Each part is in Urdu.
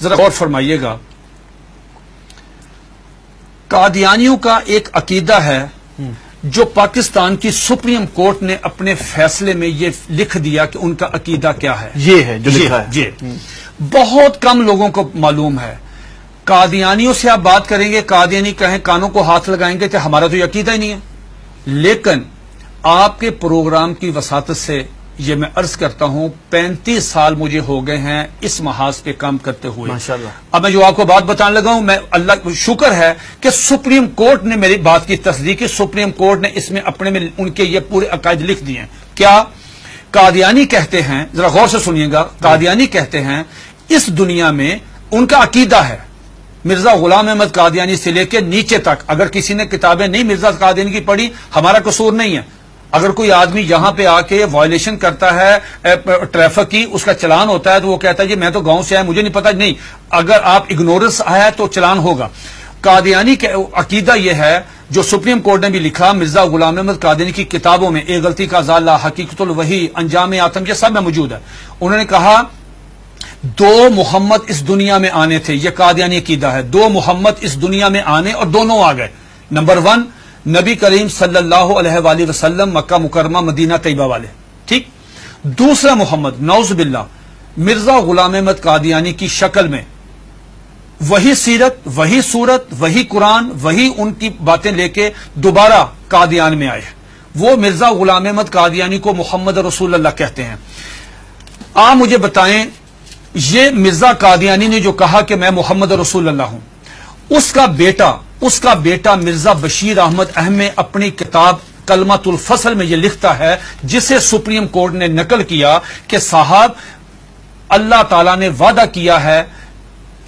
ذرا غور فرمائیے گا. قادیانیوں کا ایک عقیدہ ہے جو پاکستان کی سپریم کورٹ نے اپنے فیصلے میں یہ لکھ دیا کہ ان کا عقیدہ کیا ہے. یہ ہے جو لکھا ہے. بہت کم لوگوں کو معلوم ہے. قادیانیوں سے آپ بات کریں گے، قادیانی کہیں کانوں کو ہاتھ لگائیں گے کہ ہمارا تو یہ عقیدہ ہی نہیں ہے. لیکن آپ کے پروگرام کی وساطت سے یہ میں عرض کرتا ہوں 35 سال مجھے ہو گئے ہیں اس محاذ پہ کام کرتے ہوئے. ماشاءاللہ. اب میں جو آپ کو بات بتانے لگا ہوں، میں اللہ شکر ہے کہ سپریم کورٹ نے میری بات کی تصدیق کی. سپریم کورٹ نے اس میں اپنے میں ان کے یہ پورے عقائد لکھ دیے ہیں. کیا قادیانی کہتے ہیں، ذرا غور سے سنیے گا، قادیانی کہتے ہیں اس دنیا میں ان کا عقیدہ ہے مرزا غلام احمد قادیانی سے لے کے نیچے تک. اگر کسی نے کتابیں نہیں مرزا قادیانی کی پڑھی، ہمارا قصور نہیں ہے. اگر کوئی آدمی یہاں پہ آ کے وائلیشن کرتا ہے ٹریفک کی، اس کا چلان ہوتا ہے تو وہ کہتا ہے جی میں تو گاؤں سے آیا، مجھے نہیں پتا. نہیں، اگر آپ اگنورنس آیا تو چلان ہوگا. قادیانی کا عقیدہ یہ ہے جو سپریم کورٹ نے بھی لکھا مرزا غلام احمد قادیانی کی کتابوں میں، ایک غلطی کا ازالہ، حقیقت الوحی، انجام آتم، یہ سب میں موجود ہے. انہوں نے کہا 2 محمد اس دنیا میں آنے تھے. یہ قادیانی عقیدہ ہے. 2 محمد اس دنیا میں آنے اور دونوں آ گئے. نمبر 1 نبی کریم صلی اللہ علیہ وآلہ وسلم، مکہ مکرمہ مدینہ طیبہ والے، ٹھیک. دوسرا محمد نعوذ باللہ مرزا غلام احمد قادیانی کی شکل میں، وہی سیرت، وہی صورت، وہی قرآن، وہی ان کی باتیں لے کے دوبارہ قادیان میں آئے. وہ مرزا غلام احمد قادیانی کو محمد رسول اللہ کہتے ہیں. آپ مجھے بتائیں یہ مرزا قادیانی نے جو کہا کہ میں محمد رسول اللہ ہوں، اس کا بیٹا مرزا بشیر احمد احمد اپنی کتاب کلمۃ الفصل میں یہ لکھتا ہے، جسے سپریم کورٹ نے نقل کیا کہ صاحب اللہ تعالیٰ نے وعدہ کیا ہے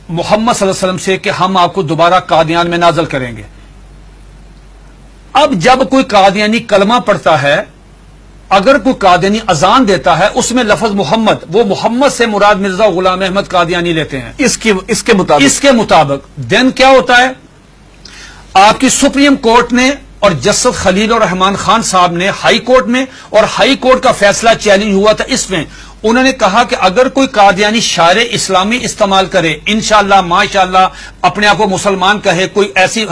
محمد صلی اللہ علیہ وسلم سے کہ ہم آپ کو دوبارہ قادیان میں نازل کریں گے. اب جب کوئی قادیانی کلمہ پڑھتا ہے، اگر کوئی قادیانی اذان دیتا ہے، اس میں لفظ محمد، وہ محمد سے مراد مرزا غلام احمد قادیانی لیتے ہیں اس کے مطابق دین کیا ہوتا ہے. آپ کی سپریم کورٹ نے اور جسٹس خلیل الرحمان خان صاحب نے ہائی کورٹ میں، اور ہائی کورٹ کا فیصلہ چیلنج ہوا تھا اس میں، انہوں نے کہا کہ اگر کوئی قادیانی شعر اسلامی استعمال کرے، انشاءاللہ ماشاءاللہ اپنے آپ کو مسلمان کہے، کوئی ایسی،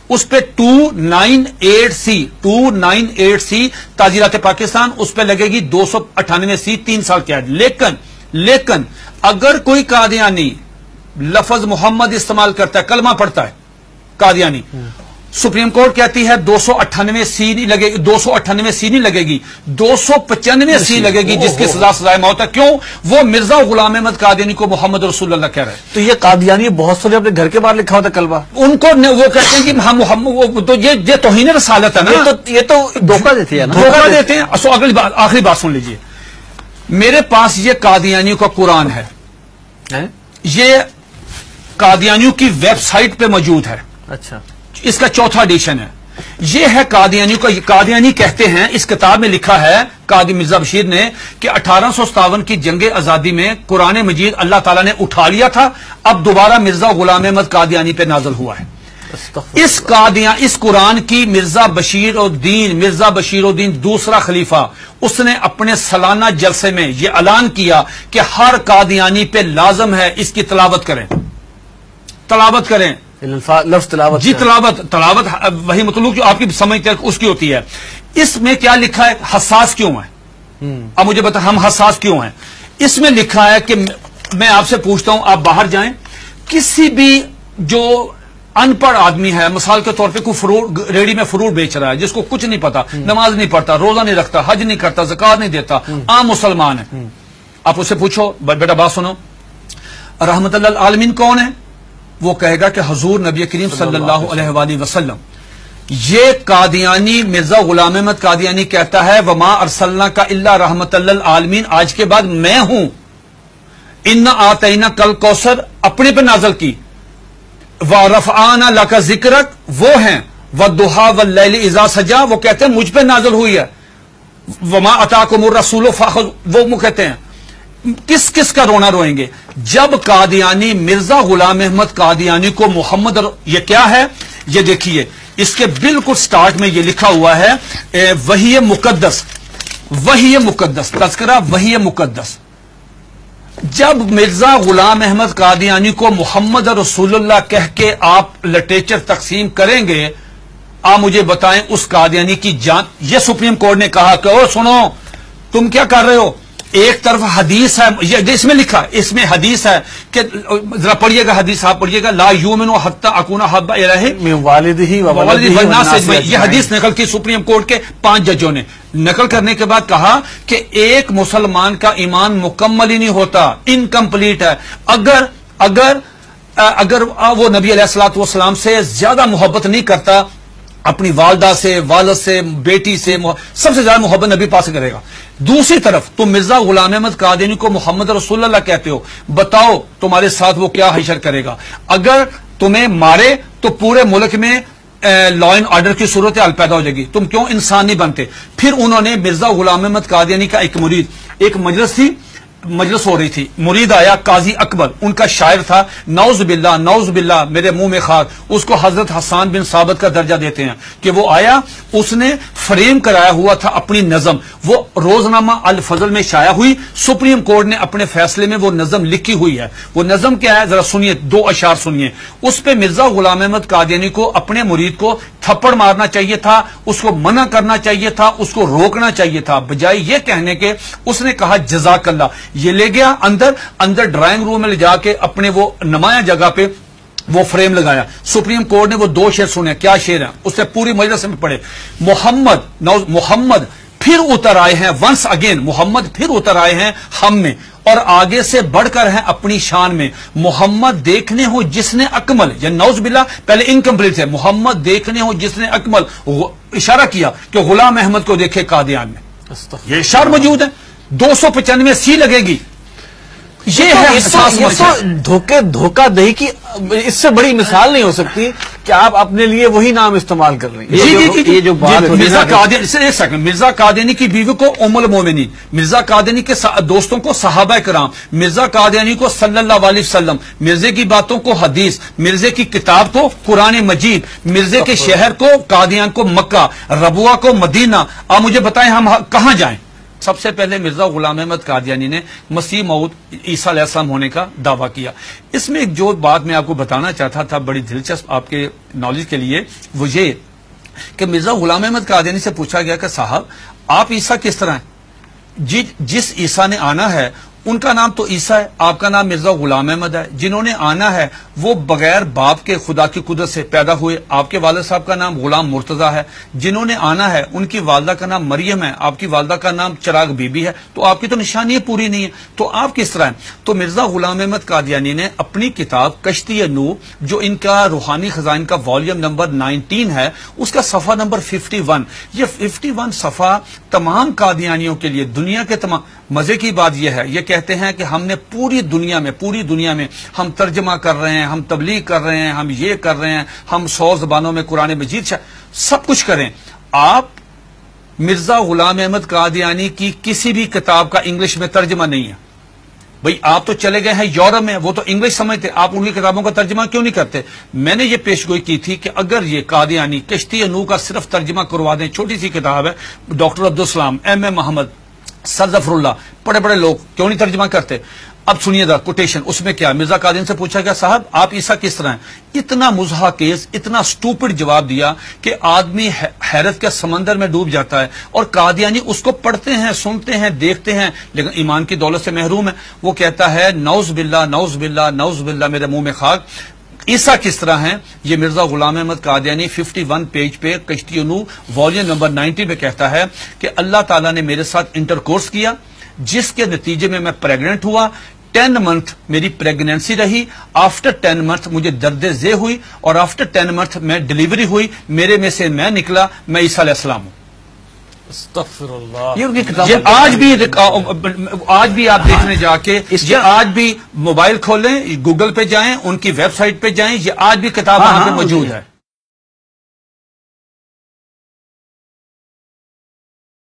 اس پہ 298C تعزیرات پاکستان، اس پہ لگے گی 298C 3 سال قید. لیکن اگر کوئی قادیانی لفظ محمد استعمال کرتا ہے، کلمہ پڑھتا ہے قادیانی، سپریم کورٹ کہتی ہے 298C نہیں لگے گی، 298C نہیں لگے گی، 295C لگے گی، جس کی سزا سزائے موت ہے. کیوں؟ وہ مرزا غلام احمد قادیانی کو محمد رسول اللہ کہہ رہے ہیں. تو یہ قادیانی بہت سارے اپنے گھر کے باہر لکھا ہوتا کلمہ، ان کو وہ کہتے ہیں کہ ہم محمد، تو یہ توہین رسالت ہے نا. یہ تو دھوکہ دیتے ہیں نا، دھوکہ دیتے ہیں. آخری بات سن لیجئے، میرے پاس یہ قادیانیوں کا قرآن ہے، یہ قادیانیوں کی ویب سائٹ پہ موجود ہے. اچھا، اس کا 4تھا ایڈیشن ہے. یہ ہے قادیانیوں کا. قادیانی کہتے ہیں، اس کتاب میں لکھا ہے قاضی مرزا بشیر نے کہ 1857 کی جنگ آزادی میں قرآن مجید اللہ تعالیٰ نے اٹھا لیا تھا، اب دوبارہ مرزا غلام احمد قادیانی پہ نازل ہوا ہے. اس قرآن کی مرزا بشیر الدین دوسرا خلیفہ، اس نے اپنے سالانہ جلسے میں یہ اعلان کیا کہ ہر قادیانی پہ لازم ہے اس کی تلاوت کریں. لفظ تلاوت، جی تلاوت وہی مطلوب جو آپ کی سمجھتے ہیں اس کی ہوتی ہے. اس میں کیا لکھا ہے؟ حساس کیوں ہے؟ اب مجھے بتا ہم حساس کیوں ہیں. اس میں لکھا ہے کہ میں آپ سے پوچھتا ہوں، آپ باہر جائیں، کسی بھی جو ان پڑھ آدمی ہے، مثال کے طور پہ کوئی ریڑی میں فروٹ بیچ رہا ہے، جس کو کچھ نہیں پتا، نماز نہیں پڑھتا، روزہ نہیں رکھتا، حج نہیں کرتا، زکات نہیں دیتا، عام مسلمان ہے، آپ اسے پوچھو بیٹا بات سنو، رحمت اللہ العالمین کون ہے؟ وہ کہے گا کہ حضور نبی کریم صلی اللہ علیہ وآلہ وسلم. یہ قادیانی مرزا غلام احمد قادیانی کہتا ہے وما ارسلناک الا رحمت للعالمین، آج کے بعد میں ہوں. انا آتینا کل کوثر اپنے پہ نازل کی، ورفعنا لک ذکرک وہ ہیں، والضحی واللیل اذا سجا وہ کہتے ہیں مجھ پہ نازل ہوئی ہے، وما اتاکم الرسول فخذوہ وہ کہتے ہیں. کس کس کا رونا روئیں گے جب قادیانی مرزا غلام احمد قادیانی کو محمد یہ کیا ہے؟ یہ دیکھیے اس کے بالکل سٹارٹ میں یہ لکھا ہوا ہے وحی مقدس تذکرہ وحی مقدس. جب مرزا غلام احمد قادیانی کو محمد رسول اللہ کہہ کے آپ لٹریچر تقسیم کریں گے، آپ مجھے بتائیں اس قادیانی کی جان. یہ سپریم کورٹ نے کہا کہ او سنو تم کیا کر رہے ہو، ایک طرف حدیث ہے، اس میں لکھا، اس میں حدیث ہے کہ ذرا پڑھیے گا حدیث، آپ پڑھیے گا، لا یؤمن حتی اکون احب الیہ من والدہ والناس اجمعین. یہ حدیث نقل کی سپریم کورٹ کے 5 ججوں نے. نقل کرنے کے بعد کہا کہ ایک مسلمان کا ایمان مکمل ہی نہیں ہوتا، انکمپلیٹ ہے اگر وہ نبی علیہ الصلوۃ والسلام سے زیادہ محبت نہیں کرتا، اپنی والدہ سے، والد سے، بیٹی سے، سب سے زیادہ محبت نبی پاس سے کرے گا. دوسری طرف تم مرزا غلام احمد قادیانی کو محمد رسول اللہ کہتے ہو، بتاؤ تمہارے ساتھ وہ کیا حشر کرے گا. اگر تمہیں مارے تو پورے ملک میں لا اینڈ آرڈر کی صورتحال پیدا ہو جائے گی، تم کیوں انسان نہیں بنتے. پھر انہوں نے مرزا غلام احمد قادیانی کا ایک مرید، ایک مجلس ہو رہی تھی، مرید آیا قاضی اکبر، ان کا شاعر تھا، نعوذ باللہ میرے منہ میں خاک، اس کو حضرت حسان بن ثابت کا درجہ دیتے ہیں کہ وہ آیا، اس نے فریم کرایا ہوا تھا اپنی نظم، وہ روزنامہ الفضل میں شائع ہوئی، سپریم کورٹ نے اپنے فیصلے میں وہ نظم لکھی ہوئی ہے. وہ نظم کیا ہے ذرا سنیے، 2 اشعار سنیے. اس پہ مرزا غلام احمد قادیانی کو اپنے مرید کو تھپڑ مارنا چاہیے تھا، اس کو منع کرنا چاہیے تھا، اس کو روکنا چاہیے تھا، بجائے یہ کہنے کے اس نے کہا جزاک اللہ. یہ لے گیا اندر ڈرائنگ روم میں لے جا کے اپنے وہ نمایاں جگہ پہ وہ فریم لگایا. سپریم کورٹ نے وہ 2 شعر سنے. کیا شعر ہیں اس نے پوری مجلس میں پڑھے. محمد پھر اتر آئے ہیں، ونس اگین محمد پھر اتر آئے ہیں ہم میں، اور آگے سے بڑھ کر ہیں اپنی شان میں. محمد دیکھنے ہو جس نے اکمل، یا نعوذ باللہ پہلے انکمپلیٹ ہے، محمد دیکھنے ہو جس نے اکمل، اشارہ کیا کہ غلام احمد کو دیکھے قادیان میں. یہ اشعار موجود ہے، 295 سی لگے گی. یہ ہے دھوکہ دہی کی اس سے بڑی مثال نہیں ہو سکتی کہ آپ اپنے لیے وہی نام استعمال کر رہے ہیں. یہ جو بات مرزا قادیانی کی بیوی کو ام المومنین، مرزا قادیانی کے دوستوں کو صحابہ کرام، مرزا قادیانی کو صلی اللہ علیہ وسلم، مرزے کی باتوں کو حدیث، مرزے کی کتاب کو قرآن مجید، مرزے کے شہر کو قادیان کو مکہ، ربوہ کو مدینہ. آپ مجھے بتائیں ہم کہاں جائیں؟ سب سے پہلے مرزا غلام احمد قادیانی نے مسیح موعود عیسیٰ علیہ السلام ہونے کا دعویٰ کیا. اس میں ایک جو بات میں آپ کو بتانا چاہتا تھا بڑی دلچسپ آپ کے نالج کے لیے، وہ یہ کہ مرزا غلام احمد قادیانی سے پوچھا گیا کہ صاحب آپ عیسیٰ کس طرح ہیں؟ جس عیسیٰ نے آنا ہے ان کا نام تو عیسیٰ ہے، آپ کا نام مرزا غلام احمد ہے. جنہوں نے آنا ہے وہ بغیر باپ کے خدا کی قدرت سے پیدا ہوئے، آپ کے والد صاحب کا نام غلام مرتضیٰ ہے. جنہوں نے آنا ہے ان کی والدہ کا نام مریم ہے، آپ کی والدہ کا نام چراغ بی بی ہے. تو آپ کی تو نشانی پوری نہیں ہے، تو آپ کس طرح ہیں؟ تو مرزا غلام احمد قادیانی نے اپنی کتاب کشتی نوح، جو ان کا روحانی خزائن کا والیوم نمبر 19 ہے، اس کا صفحہ نمبر 51، یہ 51 صفحہ تمام قادیانیوں کے لیے، دنیا کے تمام. مزے کی بات یہ ہے، یہ کہتے ہیں کہ ہم نے پوری دنیا میں ہم ترجمہ کر رہے ہیں، ہم تبلیغ کر رہے ہیں، ہم یہ کر رہے ہیں، ہم 100 زبانوں میں قرآن مجید سب کچھ کریں. آپ مرزا غلام احمد قادیانی کی کسی بھی کتاب کا انگلش میں ترجمہ نہیں ہے. بھئی آپ تو چلے گئے ہیں یورپ میں، وہ تو انگلش سمجھتے، آپ ان کی کتابوں کا ترجمہ کیوں نہیں کرتے؟ میں نے یہ پیشگوئی کی تھی کہ اگر یہ قادیانی کشتی نوح کا صرف ترجمہ کروا دیں، چھوٹی سی کتاب ہے، ڈاکٹر عبدالسلام، ایم اے محمد، سر ظفر اللہ، بڑے لوگ کیوں نہیں ترجمہ کرتے؟ اب سنیے دا کوٹیشن، اس میں کیا مرزا قادیانی سے پوچھا گیا صاحب آپ عیسیٰ کس طرح ہیں؟ اتنا مضحکیز، اتنا سٹوپڈ جواب دیا کہ آدمی حیرت کے سمندر میں ڈوب جاتا ہے. اور قادیانی اس کو پڑھتے ہیں، سنتے ہیں، دیکھتے ہیں، لیکن ایمان کی دولت سے محروم ہے. وہ کہتا ہے نعوذ باللہ میرے منہ میں خاک، عیسیٰ کس طرح ہیں؟ یہ مرزا غلام احمد قادیانی 51 پیج پہ کشتی نوح والیوم نمبر 19 پہ کہتا ہے کہ اللہ تعالیٰ نے میرے ساتھ انٹرکورس کیا، جس کے نتیجے میں پریگننٹ ہوا. 10 منتھ میری پریگنینسی رہی، آفٹر 10 منتھ مجھے درد ذیل ہوئی، اور آفٹر 10 منتھ میں ڈیلیوری ہوئی، میرے میں سے میں نکلا، میں عیسیٰ علیہ السلام ہوں. استغفر اللہ. یہ آج بھی آپ دیکھنے جا کے، یہ آج بھی موبائل کھولیں، گوگل پہ جائیں، ان کی ویب سائٹ پہ جائیں، یہ آج بھی کتاب وہاں پہ موجود ہے.